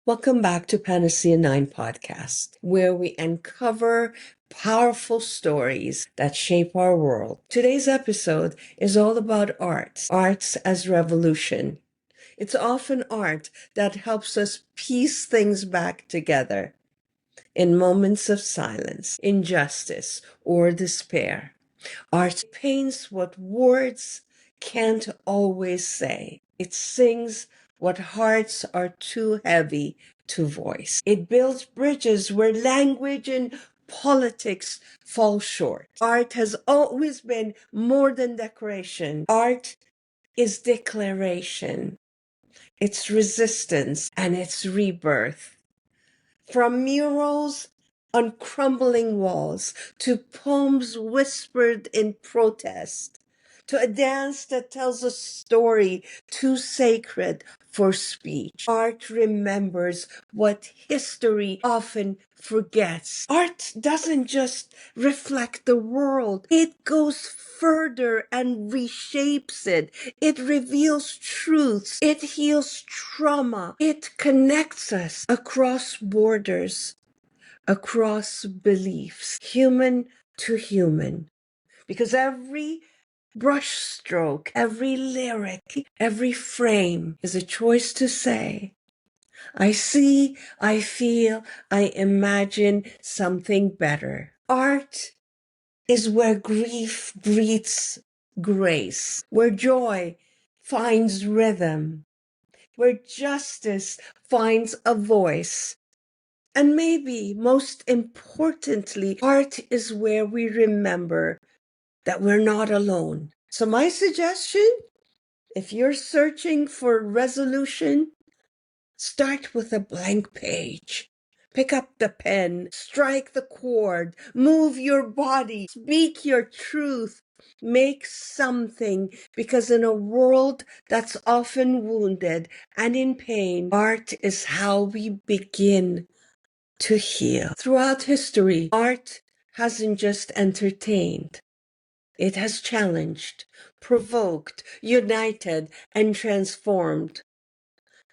Welcome back to Panacea9 Podcast, where we uncover powerful stories that shape our world. Today's episode is all about arts as revolution. It's often art that helps us piece things back together in moments of silence, injustice, or despair. Art paints what words can't always say. It sings what hearts are too heavy to voice. It builds bridges where language and politics fall short. Art has always been more than decoration. Art is declaration. It's resistance and it's rebirth. From murals on crumbling walls to poems whispered in protest, to a dance that tells a story too sacred for speech. Art remembers what history often forgets. Art doesn't just reflect the world, it goes further and reshapes it. It reveals truths, it heals trauma, it connects us across borders, across beliefs, human to human. Because every brushstroke, every lyric, every frame is a choice to say, I see, I feel, I imagine something better. Art is where grief greets grace, where joy finds rhythm, where justice finds a voice. And maybe most importantly, art is where we remember that we're not alone. So my suggestion, if you're searching for resolution, start with a blank page. Pick up the pen, strike the chord, move your body, speak your truth, make something, because in a world that's often wounded and in pain, art is how we begin to heal. Throughout history, art hasn't just entertained. It has challenged, provoked, united, and transformed.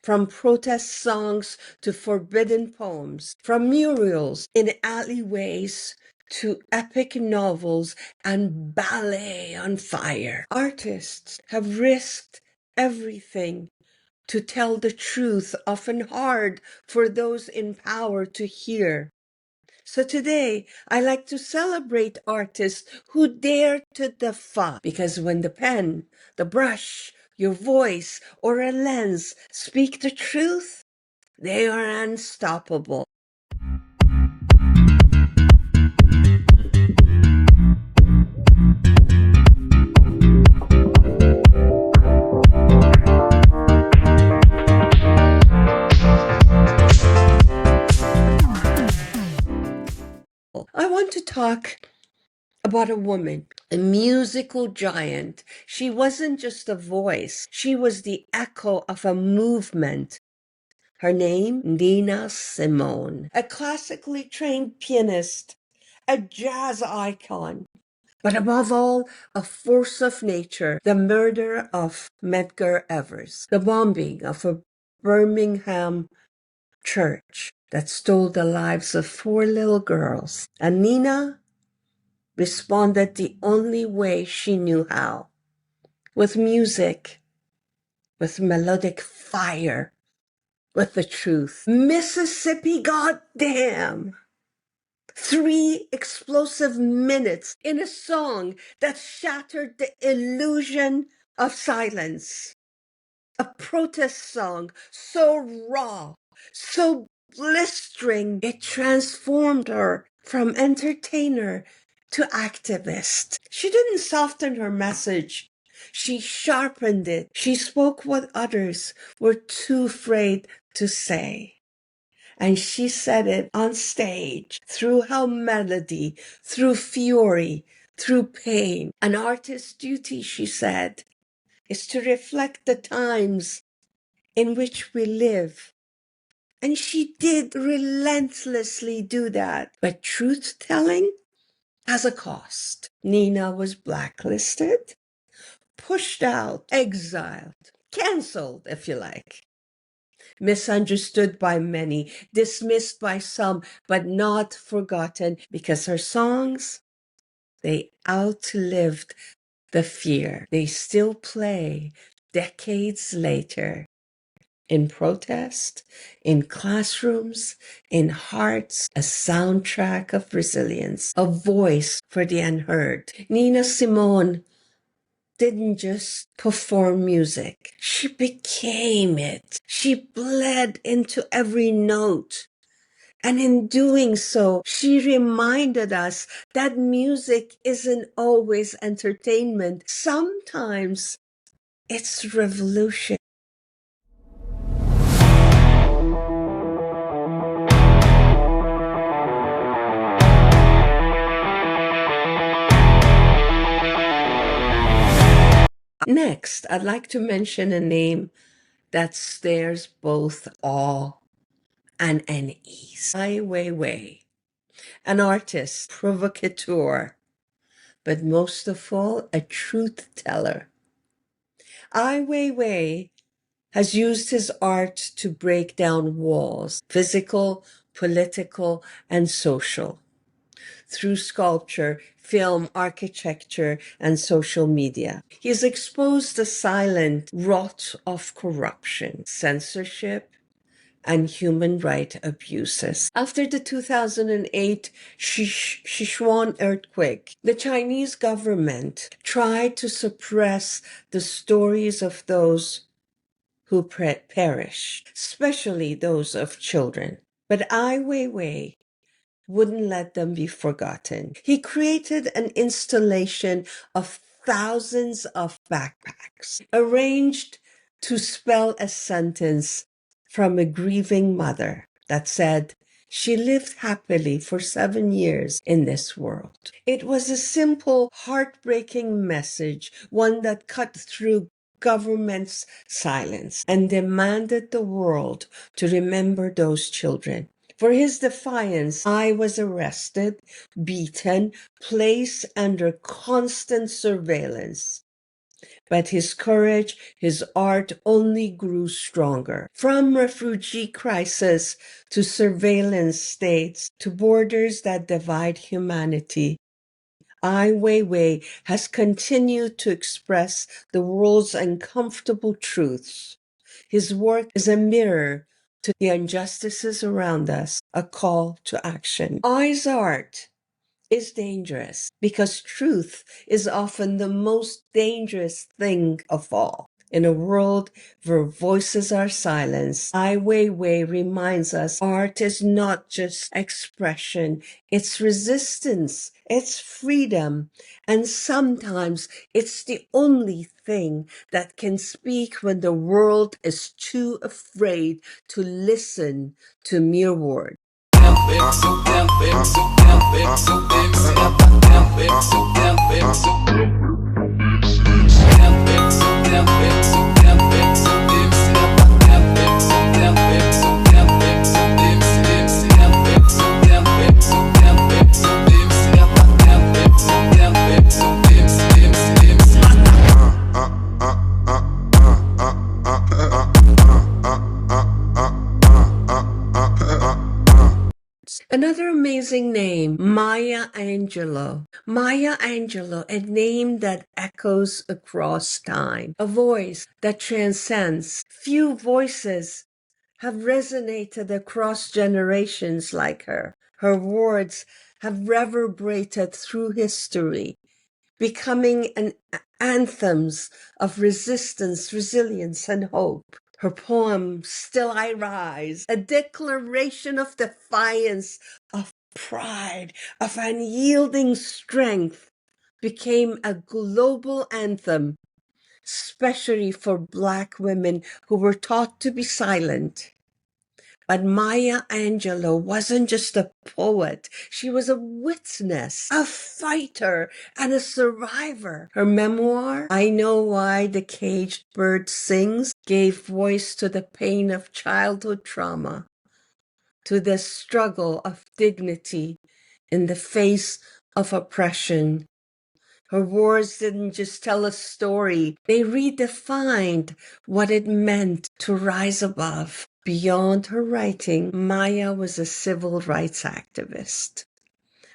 From protest songs to forbidden poems, from murals in alleyways to epic novels and ballet on fire. Artists have risked everything to tell the truth, often hard for those in power to hear. So today, I like to celebrate artists who dare to defy, because when the pen, the brush, your voice, or a lens speak the truth, they are unstoppable. I want to talk about a woman, a musical giant. She wasn't just a voice, she was the echo of a movement. Her name, Nina Simone, a classically trained pianist, a jazz icon, but above all, a force of nature. The murder of Medgar Evers, the bombing of a Birmingham church that stole the lives of 4 little girls. And Nina responded the only way she knew how, with music, with melodic fire, with the truth. Mississippi, goddamn! 3 explosive minutes in a song that shattered the illusion of silence. A protest song so raw, so blistering, it transformed her from entertainer to activist. She didn't soften her message. She sharpened it. She spoke what others were too afraid to say. And she said it on stage, through her melody, through fury, through pain. An artist's duty, she said, is to reflect the times in which we live. And she did relentlessly do that. But truth-telling has a cost. Nina was blacklisted, pushed out, exiled, canceled, if you like. misunderstood by many, dismissed by some, but not forgotten because her songs, they outlived the fear. They still play decades later in protest, in classrooms, in hearts, a soundtrack of resilience, a voice for the unheard. Nina Simone didn't just perform music. She became it. She bled into every note. And in doing so, she reminded us that music isn't always entertainment. Sometimes it's revolution. Next, I'd like to mention a name that stirs both awe and unease. Weiwei, an artist, provocateur, but most of all, a truth teller. Weiwei has used his art to break down walls, physical, political, and social, through sculpture, film, architecture, and social media. He has exposed the silent rot of corruption, censorship, and human rights abuses. After the 2008 Sichuan earthquake, the Chinese government tried to suppress the stories of those who perished, especially those of children. But Ai Weiwei wouldn't let them be forgotten. He created an installation of thousands of backpacks, arranged to spell a sentence from a grieving mother that said, she lived happily for 7 years in this world. It was a simple, heartbreaking message, one that cut through government's silence and demanded the world to remember those children. For his defiance, I was arrested, beaten, placed under constant surveillance. But his courage, his art only grew stronger. From refugee crisis to surveillance states to borders that divide humanity, Ai Weiwei has continued to express the world's uncomfortable truths. His work is a mirror to the injustices around us, a call to action. Ai's art is dangerous because truth is often the most dangerous thing of all. In a world where voices are silenced, Ai Weiwei reminds us art is not just expression, it's resistance, it's freedom, and sometimes it's the only thing that can speak when the world is too afraid to listen to mere words. Another amazing name, Maya Angelou. Maya Angelou, a name that echoes across time, a voice that transcends. Few voices have resonated across generations like her. Her words have reverberated through history, becoming anthems of resistance, resilience, and hope. Her poem, Still I Rise, a declaration of defiance, of pride, of unyielding strength, became a global anthem, especially for Black women who were taught to be silent. But Maya Angelou wasn't just a poet. She was a witness, a fighter, and a survivor. Her memoir, I Know Why the Caged Bird Sings, gave voice to the pain of childhood trauma, to the struggle of dignity in the face of oppression. Her words didn't just tell a story, they redefined what it meant to rise above. Beyond her writing, Maya was a civil rights activist,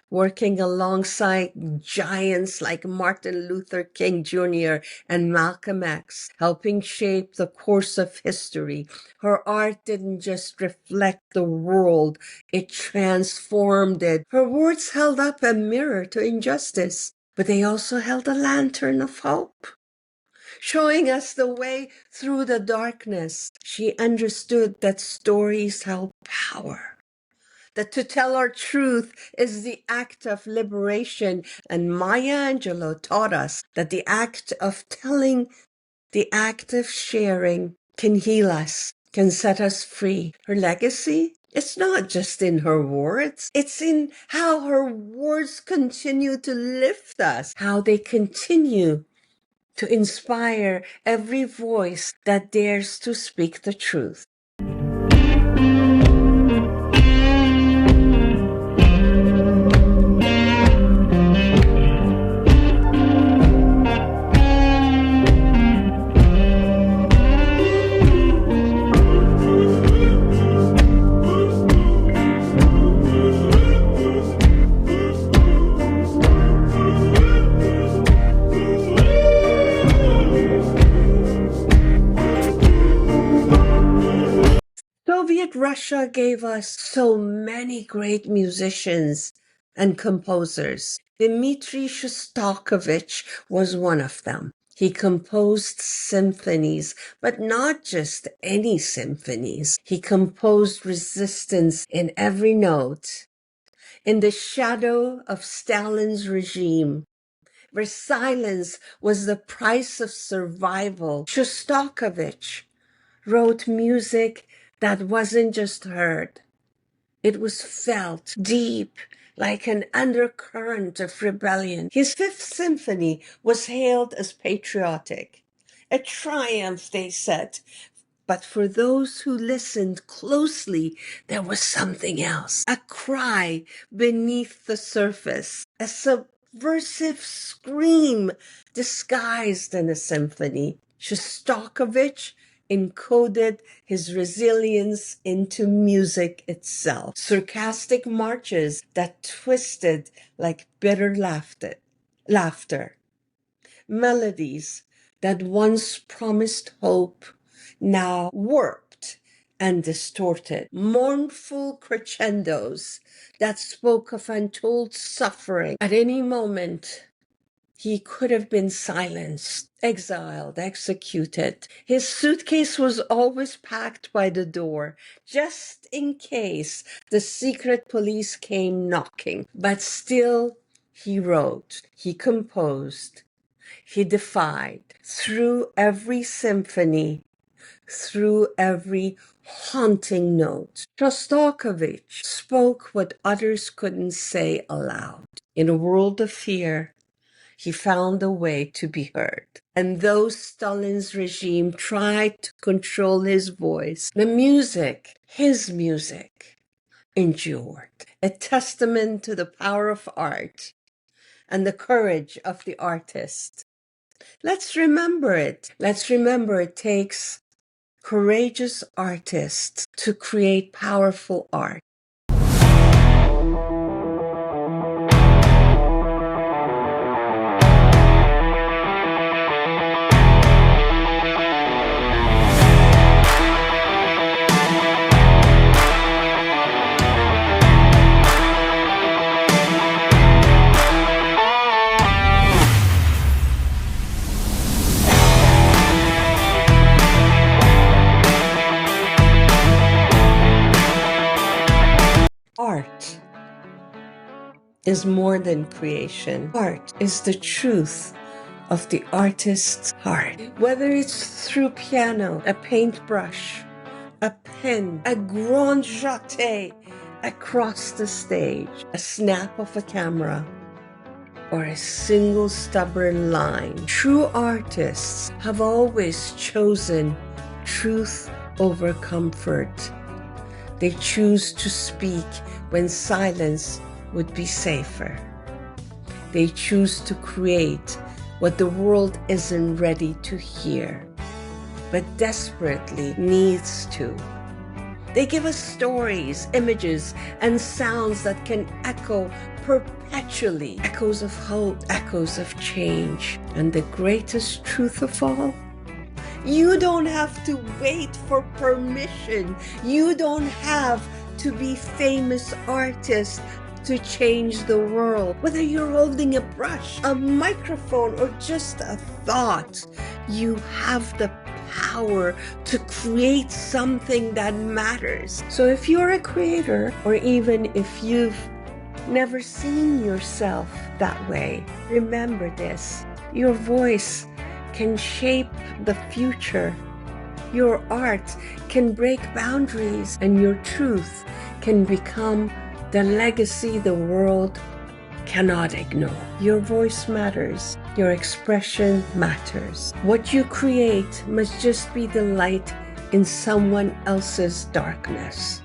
working alongside giants like Martin Luther King Jr. and Malcolm X, helping shape the course of history. Her art didn't just reflect the world, it transformed it. Her words held up a mirror to injustice, but they also held a lantern of hope, showing us the way through the darkness. She understood that stories held power, that to tell our truth is the act of liberation. And Maya Angelou taught us that the act of telling, the act of sharing can heal us, can set us free. Her legacy, it's not just in her words, it's in how her words continue to lift us, how they continue to inspire every voice that dares to speak the truth. Soviet Russia gave us so many great musicians and composers. Dmitri Shostakovich was one of them. He composed symphonies, but not just any symphonies. He composed resistance in every note. In the shadow of Stalin's regime, where silence was the price of survival, Shostakovich wrote music that wasn't just heard. It was felt deep, like an undercurrent of rebellion. His Fifth Symphony was hailed as patriotic, a triumph, they said. But for those who listened closely, there was something else, a cry beneath the surface, a subversive scream disguised in a symphony. Shostakovich encoded his resilience into music itself. Sarcastic marches that twisted like bitter laughter. Melodies that once promised hope, now warped and distorted. Mournful crescendos that spoke of untold suffering. At any moment, he could have been silenced, exiled, executed. His suitcase was always packed by the door, just in case the secret police came knocking. But still, he wrote, he composed, he defied. Through every symphony, through every haunting note, Shostakovich spoke what others couldn't say aloud. In a world of fear, he found a way to be heard. And though Stalin's regime tried to control his voice, the music, his music, endured. A testament to the power of art and the courage of the artist. Let's remember it. Let's remember it takes courageous artists to create powerful art. Art is more than creation. Art is the truth of the artist's heart. Whether it's through piano, a paintbrush, a pen, a grand jeté across the stage, a snap of a camera, or a single stubborn line, true artists have always chosen truth over comfort. They choose to speak when silence would be safer. They choose to create what the world isn't ready to hear, but desperately needs to. They give us stories, images, and sounds that can echo perpetually. Echoes of hope, echoes of change. And the greatest truth of all, you don't have to wait for permission. You don't have to be famous artist to change the world. Whether you're holding a brush, a microphone, or just a thought, you have the power to create something that matters. So if you're a creator, or even if you've never seen yourself that way, remember this: your voice can shape the future. Your art can break boundaries, and your truth can become the legacy the world cannot ignore. Your voice matters. Your expression matters. What you create must just be the light in someone else's darkness,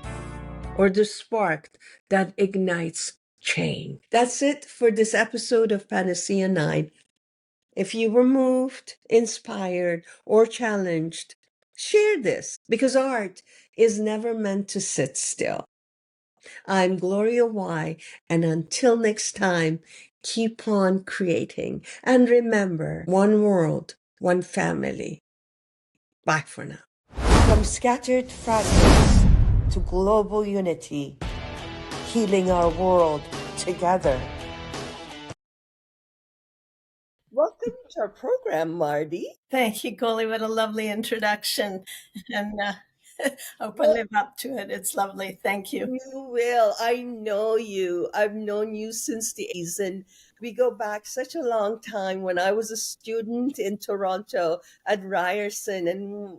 or the spark that ignites change. That's it for this episode of Panacea9. If you were moved, inspired, or challenged, share this, because art is never meant to sit still. I'm Gloria Y, and until next time, keep on creating. And remember, one world, one family. Bye for now. From scattered fragments to global unity, healing our world together. Welcome to our program, Marty. Thank you, Goli. What a lovely introduction. And hope I live up to it. It's lovely. Thank you. You will. I know you. I've known you since the 80s, and we go back such a long time when I was a student in Toronto at Ryerson, and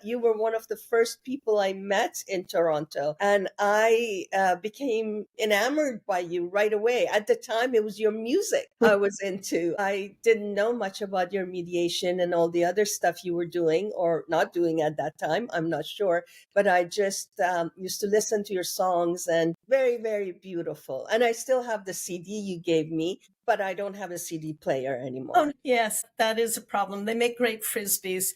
you were one of the first people I met in Toronto, and I became enamored by you right away. At the time, it was your music I was into. I didn't know much about your mediation and all the other stuff you were doing or not doing at that time. I'm not sure, but I just used to listen to your songs, and very, very beautiful. And I still have the CD you gave me, but I don't have a CD player anymore. Oh, yes, that is a problem. They make great Frisbees.